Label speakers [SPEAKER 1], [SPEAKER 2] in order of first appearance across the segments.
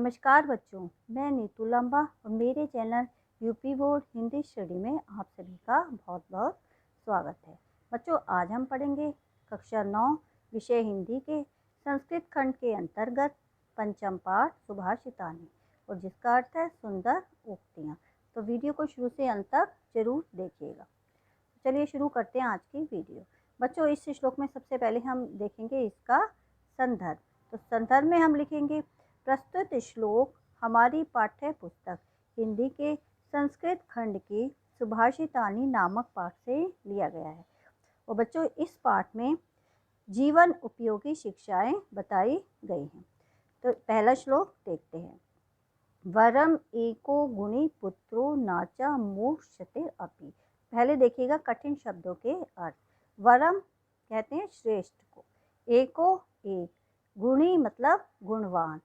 [SPEAKER 1] नमस्कार बच्चों, मैं नीतू लंबा और मेरे channel UP board Hindi study में आप सभी का बहुत बहुत स्वागत है। बच्चों, आज हम पढ़ेंगे कक्षा 9 विषय हिंदी के संस्कृत खंड के अंतर्गत पंचम पाठ सुभाषितानी, और जिसका अर्थ है सुंदर उक्तियाँ। तो वीडियो को शुरू से अंत तक जरूर देखिएगा। चलिए शुरू करते हैं आज की वीडियो। बच्चों, इस श्लोक में सबसे पहले हम देखेंगे इसका संदर्भ। तो संदर्भ में हम लिखेंगे प्रस्तुत श्लोक हमारी पाठ्य पुस्तक हिंदी के संस्कृत खंड की सुभाषितानी नामक पाठ से लिया गया है। और बच्चों, इस पाठ में जीवन उपयोगी शिक्षाएं बताई गई हैं। तो पहला श्लोक देखते हैं। वरम एको गुणी पुत्रो नाचा मोक्षते अपि। पहले देखिएगा कठिन शब्दों के अर्थ। वरम कहते हैं श्रेष्ठ को, एको एक, गुणी मतलब गुणवान,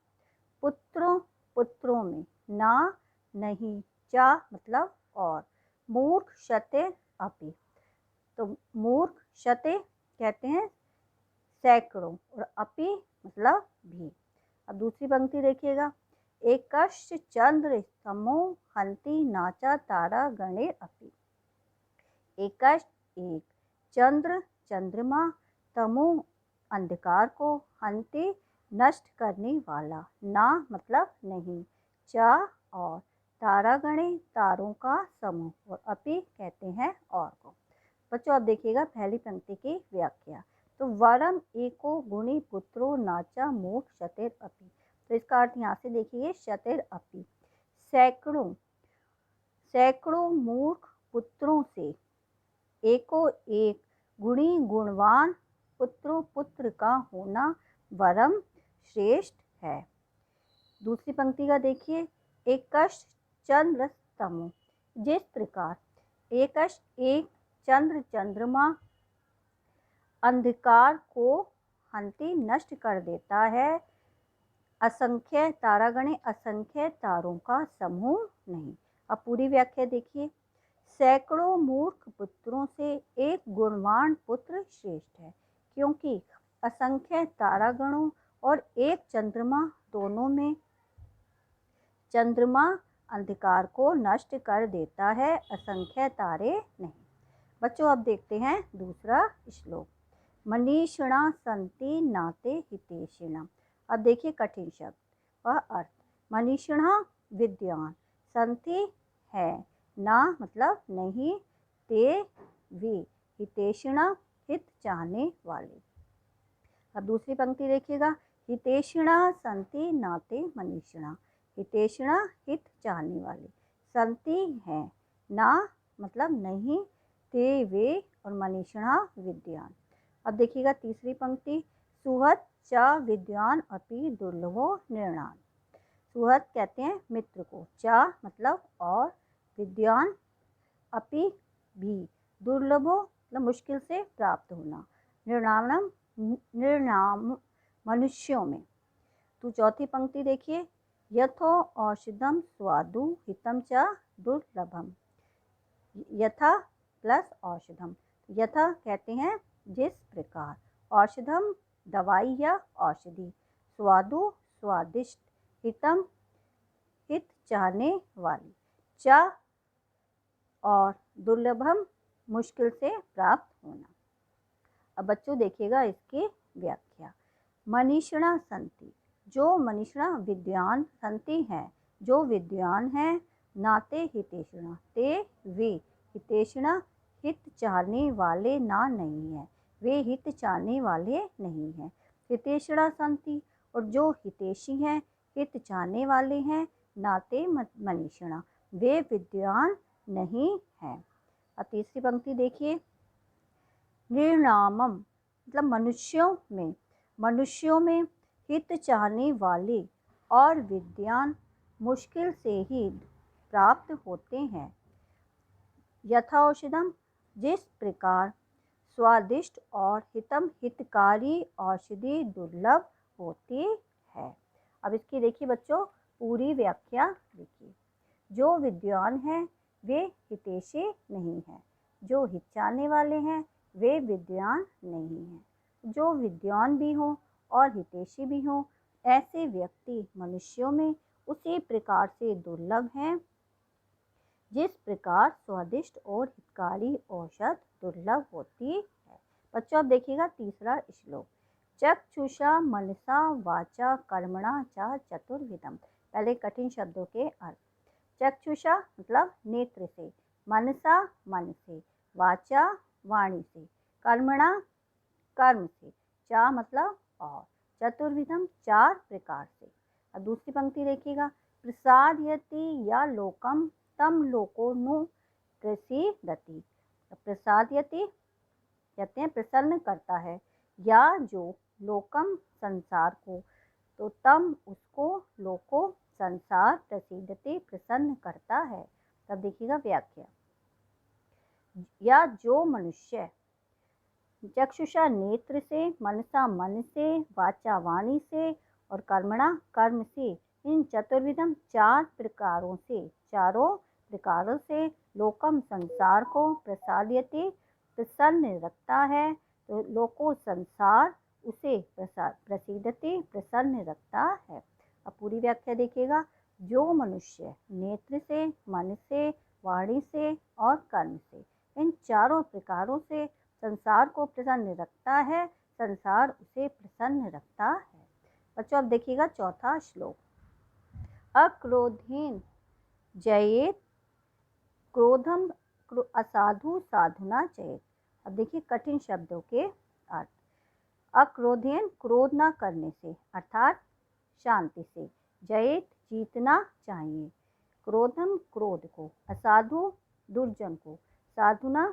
[SPEAKER 1] पुत्रों पुत्रों में, ना नहीं, चा मतलब और, मूर्ख शते अपि। तो मूर्ख शते कहते हैं सैकड़ों, और अपि मतलब भी। अब दूसरी पंक्ति देखिएगा। एकश्च चंद्र समो हंति नाचा तारा गणे अपि। एकश्च एक, चंद्र चंद्रमा, तमो अंधकार को, हंति नष्ट करने वाला, ना मतलब नहीं, चा और, तारागणे तारों का समूह, और अपि कहते हैं और को। बच्चों, अब देखिएगा पहली पंक्ति की व्याख्या। तो वरम एको गुणी पुत्रो नाचा मोक्ष शतेर अपि। तो इसका अर्थ यहाँ से देखिए, शतेर अपि सैकड़ों सैकड़ों मूर्ख पुत्रों से एको एक गुणी गुणवान पुत्रो पुत्र का होना वरम श्रेष्ठ है। दूसरी पंक्ति का देखिए। एकश चंद्र तमो, जिस प्रकार एकश एक चंद्र चंद्रमा अंधकार को हंति नष्ट कर देता है, असंख्य तारागणे असंख्य तारों का समूह नहीं। अब पूरी व्याख्या देखिए। सैकड़ों मूर्ख पुत्रों से एक गुणवान पुत्र श्रेष्ठ है, क्योंकि असंख्य तारागणों और एक चंद्रमा दोनों में चंद्रमा अंधकार को नष्ट कर देता है, असंख्य तारे नहीं। बच्चों, अब देखते हैं दूसरा श्लोक। मनीषिणा संति नाते हितेषिणा। अब देखिए कठिन शब्द व अर्थ। मनीषिणा विद्वान, संति है, ना मतलब नहीं, ते वे, हितेषिणा हित चाहने वाले। अब दूसरी पंक्ति देखिएगा। हितेषिणा संति नाते मनीषिणा, हितेषिणा हित चाहने वाले, संति है, ना मतलब नहीं, ते वे, और मनीषिणा विद्वान। अब देखिएगा तीसरी पंक्ति। सुहत च विद्वान अपि दुर्लभो निर्णाम। सुहत कहते हैं मित्र को, चा मतलब और, विद्वान अपि भी, दुर्लभो मतलब मुश्किल से प्राप्त होना, निर्णाम निर्णाम मनुष्यों में। तो चौथी पंक्ति देखिए। यथो औषधम स्वादु हितम च दुर्लभम। यथा प्लस औषधम। यथा कहते हैं जिस प्रकार, औषधम दवाई या औषधि, स्वादु स्वादिष्ट, हितम हित चाहने वाली, चा और दुर्लभम मुश्किल से प्राप्त होना। अब बच्चों देखिएगा इसकी व्याख्या। मनीषिणा संति, जो मनीषिणा विद्वान, संति हैं जो विद्वान हैं, नाते हितेषिणा, ते वे, हितेषिणा हित चाहने वाले, ना नहीं है, वे हित चाहने वाले नहीं हैं। हितेषिणा संति, और जो हितेशी हैं, हित चाहने वाले हैं, नाते मनीषिणा, वे विद्वान नहीं हैं। अब तीसरी पंक्ति देखिए। निर्णामम मतलब मनुष्यों में हित चाहने वाले और विद्वान मुश्किल से ही प्राप्त होते हैं। यथा औषधम जिस प्रकार, स्वादिष्ट और हितम हितकारी औषधि दुर्लभ होती है। अब इसकी देखिए बच्चों पूरी व्याख्या देखिए। जो विद्वान हैं वे हितेशी नहीं हैं, जो हित चाहने वाले हैं वे विद्वान नहीं हैं। जो विद्वान भी हों और हितैषी भी हों, ऐसे व्यक्ति मनुष्यों में उसी प्रकार से दुर्लभ हैं जिस प्रकार स्वादिष्ट और हितकारी औषध दुर्लभ होती है। बच्चों अब देखिएगा तीसरा श्लोक। चक्षुषा मनसा वाचा कर्मणा च चतुर्विधम। पहले कठिन शब्दों के अर्थ। चक्षुषा मतलब नेत्र से, मनसा मन से, वाचा वाणी से, कर्मणा कर्म से, चा मतलब और, चतुर्विधम चार प्रकार से। अब दूसरी पंक्ति देखिएगा। प्रसादयति या लोकम तम लोको नु प्रसीदति। प्रसादयति कहते हैं प्रसन्न करता है, या जो लोकम संसार को, तो तम उसको, लोको संसार, प्रसीदति प्रसन्न करता है। तब देखिएगा व्याख्या। या जो मनुष्य चक्षुषा नेत्र से, मनसा मन से, वाचा वाणी से और कर्मणा कर्म से, इन चतुर्विधम चार प्रकारों से, चारों प्रकारों से लोकम संसार को प्रसादयति प्रसन्न रखता है, तो लोको संसार उसे प्रसीदति प्रसन्न रखता है। अब पूरी व्याख्या देखिएगा। जो मनुष्य नेत्र से, मन से, वाणी से और कर्म से, इन चारों प्रकारों से संसार को प्रसन्न रखता है, संसार उसे प्रसन्न रखता है। बच्चों अब देखिएगा चौथा श्लोक। अक्रोधेन जयेत क्रोधम असाधु साधुना चयेत। अब देखिए कठिन शब्दों के अर्थ। अक्रोधेन क्रोध न करने से अर्थात शांति से, जयेत जीतना चाहिए, क्रोधम क्रोध को, असाधु दुर्जन को, साधुना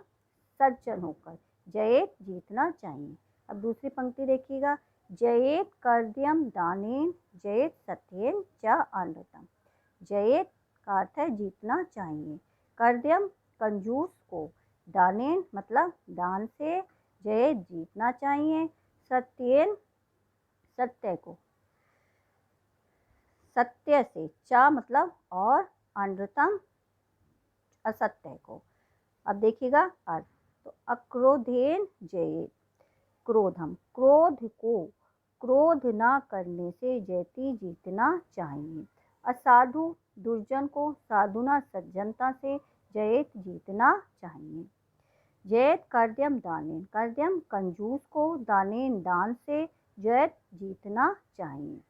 [SPEAKER 1] सज्जन होकर, जयेत जीतना चाहिए। अब दूसरी पंक्ति देखिएगा। जयेत कर्दयम दानेन जयेत सत्येन च अनृतम। जयेत का अर्थ है जीतना चाहिए, कर्दयम कंजूस को, दानेन मतलब दान से, जयेत जीतना चाहिए, सत्येन सत्य को, सत्य से, चा मतलब और, अनृतम असत्य को। अब देखिएगा अर्थ। तो अक्रोधेन जयेत क्रोधम क्रोध को, क्रोध ना करने से जयति जीतना चाहिए, असाधु दुर्जन को, साधुना सज्जनता से जयेत जीतना चाहिए। जयेत कर्दयम दानेन, कर्दयम कंजूस को, दानेन दान से, जयेत जीतना चाहिए।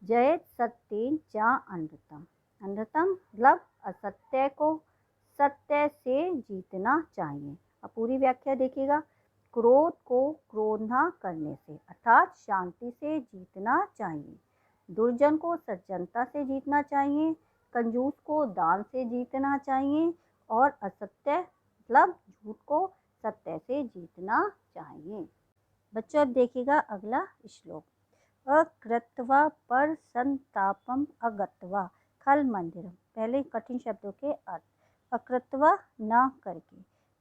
[SPEAKER 1] जयेत सत्येन चा अनृतम, अनृतम मतलब असत्य को, सत्य से जीतना चाहिए। अब पूरी व्याख्या देखिएगा। क्रोध को क्रोध न करने से अर्थात शांति से जीतना चाहिए, दुर्जन को सज्जनता से जीतना चाहिए, कंजूस को दान से जीतना चाहिए और असत्य मतलब झूठ को सत्य से जीतना चाहिए। बच्चों अब देखिएगा अगला श्लोक। अकृत्वा पर संतापम अगत्वा खल मंदिरम। पहले कठिन शब्दों के अर्थ। अकृत्वा ना करके,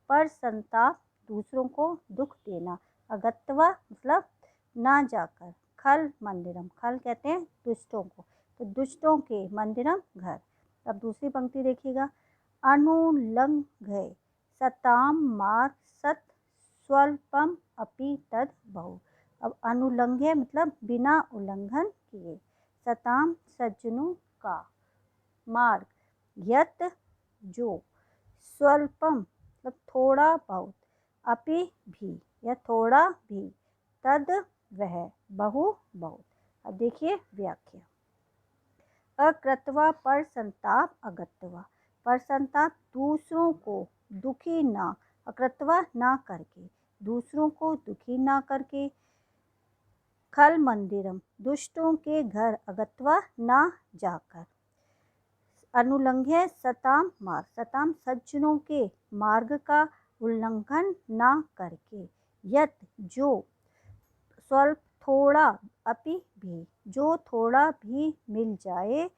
[SPEAKER 1] पर संताप दूसरों को दुख देना, अगत्वा मतलब ना जाकर, खल मंदिरम, खल कहते हैं दुष्टों को, तो दुष्टों के मंदिरम घर। अब दूसरी पंक्ति देखिएगा। अनुलंघय सताम मार्ग सत स्वल्पम अपि तद बहु। अब अनुलंघ्य मतलब बिना उल्लंघन किए, सताम सज्जनों का, मार्ग यत जो, स्वल्पम मतलब थोड़ा बहुत, अपि भी या थोड़ा भी, तद वह, बहु बहुत। अब देखिए व्याख्या। अकृत्वा पर संताप अगत्वा, पर संताप दूसरों को दुखी ना, अकृत्वा ना करके, दूसरों को दुखी ना करके, खल मंदिरम दुष्टों के घर, अगत्वा ना जाकर, अनुलंघ्य सताम मार्ग, सताम सज्जनों के मार्ग का उल्लंघन ना करके, यत जो, स्वल्प थोड़ा, अपि भी जो थोड़ा भी मिल जाए,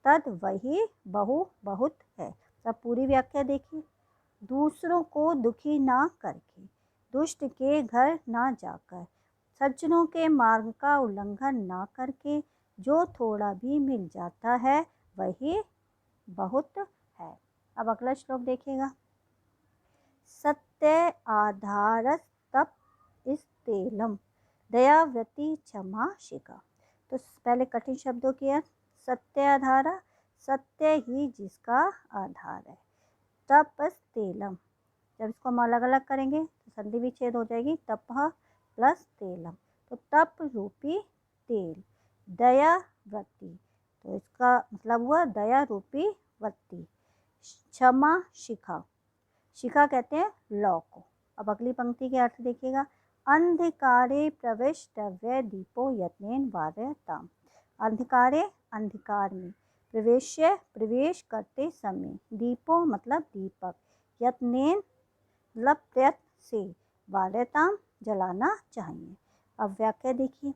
[SPEAKER 1] तद वही बहु बहुत है। तब पूरी व्याख्या देखिए। दूसरों को दुखी ना करके, दुष्ट के घर ना जाकर, सज्जनों के मार्ग का उल्लंघन ना करके, जो थोड़ा भी मिल जाता है वही बहुत है। अब अगला श्लोक देखिएगा। सत्य आधारस तप स्तेलम दयाव्रति क्षमा शिखा। तो पहले कठिन शब्दों के अर्थ। सत्याधारा, सत्य ही जिसका आधार है। तपस्तेलम, जब इसको हम अलग अलग करेंगे तो संधि विच्छेद हो जाएगी, तपः प्लस तेलम, तो तप रूपी तेल। दया वृत्ति, तो इसका मतलब हुआ दया रूपी वृत्ति। क्षमा शिखा, शिखा कहते हैं लौ को। अब अगली पंक्ति के अर्थ देखिएगा। अंधकारे प्रविष्टव्य दीपो यत्नेन वार्यताम्, अंधकारे अंधकार में, प्रवेश्य प्रवेश करते समय, दीपो मतलब दीपक, यत्नेन मतलब प्रयत्न से, वार्यताम् जलाना चाहिए। अब व्याख्या देखिए।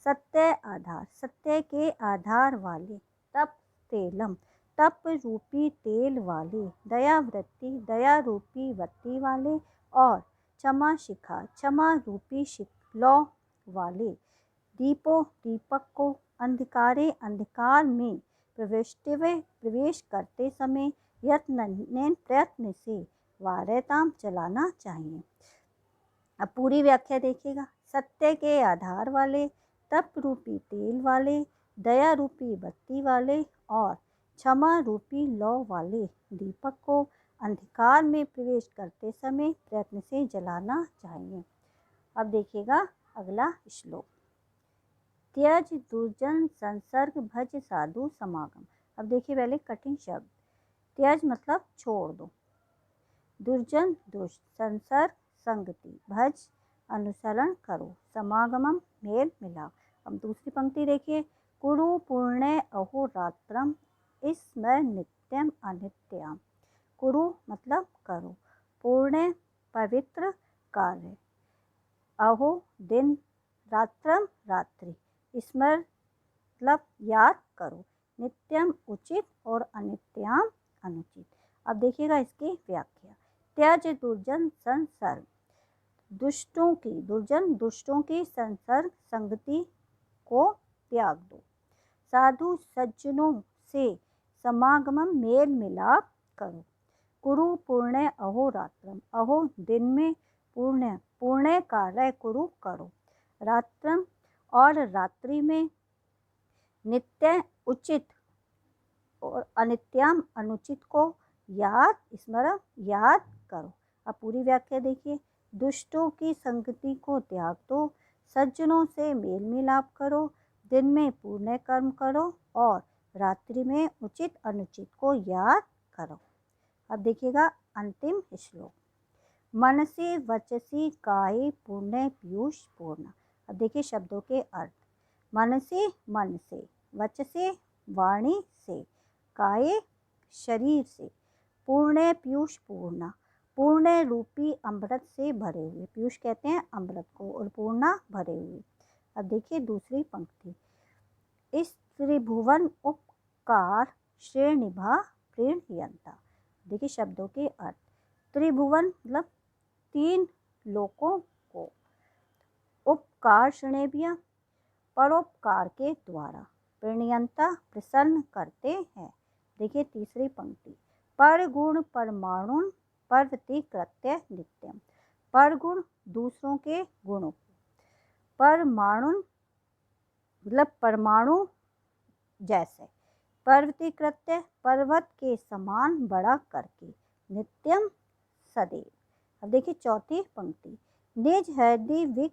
[SPEAKER 1] सत्य आधार, सत्य के आधार वाले। तप तेलम, तप रूपी तेल वाले। दया वृत्ति, दया रूपी वृत्ति वाले। और क्षमा शिखा, क्षमा रूपी लौ वाले। दीपो दीपक को, अंधकारे अंधकार में, प्रवेश करते समय, यत्न प्रयत्न से, वार्यताम् जलाना चाहिए। अब पूरी व्याख्या देखिएगा। सत्य के आधार वाले, तप रूपी तेल वाले, दया रूपी बत्ती वाले और क्षमा रूपी लौ वाले दीपक को अंधकार में प्रवेश करते समय प्रयत्न से जलाना चाहिए। अब देखिएगा अगला श्लोक। त्यज दुर्जन संसर्ग भज साधु समागम। अब देखिए पहले कठिन शब्द। त्यज मतलब छोड़ दो, दुर्जन दुष्ट, संसर्ग संगति, भज अनुसरण करो, समागमम मेल मिलाप। अब दूसरी पंक्ति देखिए। कुरु पुण्य अहोरात्रम स्मर नित्यम अनित्याम। कुरु मतलब करो, पुण्य पवित्र कार्य, अहो दिन, रात्रम रात्रि, स्मर मतलब याद करो, नित्यम उचित और अनित्याम अनुचित। अब देखिएगा इसकी व्याख्या। त्यज दुर्जन संसर्ग, दुष्टों की, दुर्जन दुष्टों की संसर्ग संगति को त्याग दो। साधु सज्जनों से समागमम मेल मिलाप करो। कुरु पुण्य अहोरात्रम, अहो दिन में, पुण्य पुण्य कार्य कुरु करो, रात्रम और रात्रि में, नित्य उचित और अनित्याम अनुचित को याद स्मरण याद करो। अब पूरी व्याख्या देखिए। दुष्टों की संगति को त्याग दो, सज्जनों से मेल मिलाप करो, दिन में पुण्य कर्म करो और रात्रि में उचित अनुचित को याद करो। अब देखिएगा अंतिम श्लोक। मनसी वचसी काये पुण्य पीयूष पूर्ण। अब देखिए शब्दों के अर्थ। मनसी मन से, वचसे वाणी से, काये शरीर से, पुण्य पीयूष पूर्णा पुण्य रूपी अमृत से भरे हुए, पीयूष कहते हैं अमृत को, और पूर्णा भरे हुए। अब देखिए दूसरी पंक्ति। इस त्रिभुवन उपकार श्रेणिभा प्रीणयन्ता। देखिए शब्दों के अर्थ। त्रिभुवन मतलब 3 लोकों को, उपकार श्रेणिभ्य परोपकार के द्वारा, प्रीणयन्ता प्रसन्न करते हैं। देखिए तीसरी पंक्ति। परगुण परमाणु पर्वतीकृत्य नित्यम। परगुण दूसरों के गुणों को, परमाणु मतलब परमाणु जैसे, पर्वतीकृत्य पर्वत के समान बड़ा करके, नित्यम सदैव। अब देखिए चौथी पंक्ति। निज हृदय विक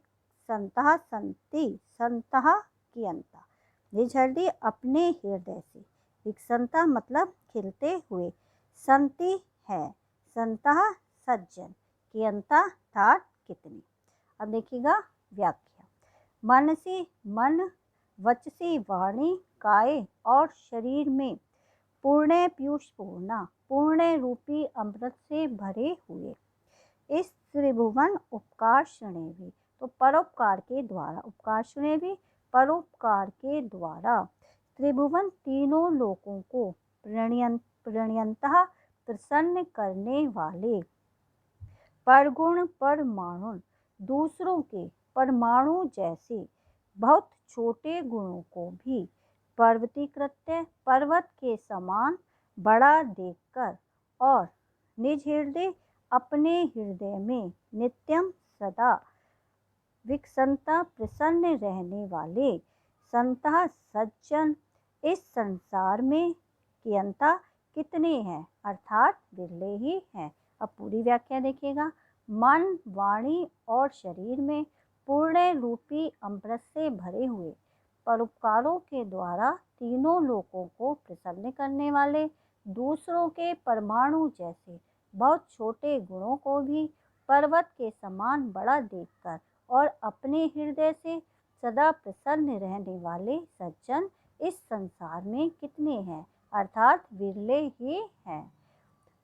[SPEAKER 1] संतः संति संतः कियंता। निज हृदय अपने हृदय से, विकसंता मतलब खिलते हुए, संति है, संतः सज्जन, कियंता अर्थात कितने। अब देखिएगा व्याख्या। मन से मन, वचसी वाणी, काय और शरीर में, पुण्य पीयूष पूर्णा पुण्य रूपी अमृत से भरे हुए, इस त्रिभुवन उपकार श्रेणी, तो परोपकार के द्वारा, उपकार श्रेणी परोपकार के द्वारा, त्रिभुवन तीनों लोकों को प्रणयंतः प्रसन्न करने वाले, परगुण परमाणु दूसरों के परमाणु जैसे बहुत छोटे गुणों को भी, पर्वतीकृत्य पर्वत के समान बड़ा देखकर, और निज हृदय अपने हृदय में, नित्यम सदा विकसंता प्रसन्न रहने वाले, संतः सज्जन इस संसार में कियंता कितने हैं, अर्थात विरले ही हैं। अब पूरी व्याख्या देखिएगा। मन, वाणी और शरीर में पूर्ण रूपी अमृत से भरे हुए, परोपकारों के द्वारा तीनों लोकों को प्रसन्न करने वाले, दूसरों के परमाणु जैसे बहुत छोटे गुणों को भी पर्वत के समान बड़ा देखकर और अपने हृदय से सदा प्रसन्न रहने वाले सज्जन इस संसार में कितने हैं, अर्थात विरले ही हैं।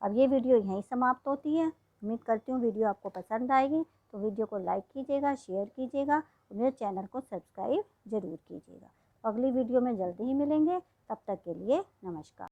[SPEAKER 1] अब ये वीडियो यहीं समाप्त होती है। उम्मीद करती हूँ वीडियो आपको पसंद आएगी, तो वीडियो को लाइक कीजिएगा, शेयर कीजिएगा और मेरे चैनल को सब्सक्राइब ज़रूर कीजिएगा। अगली वीडियो में जल्दी ही मिलेंगे, तब तक के लिए नमस्कार।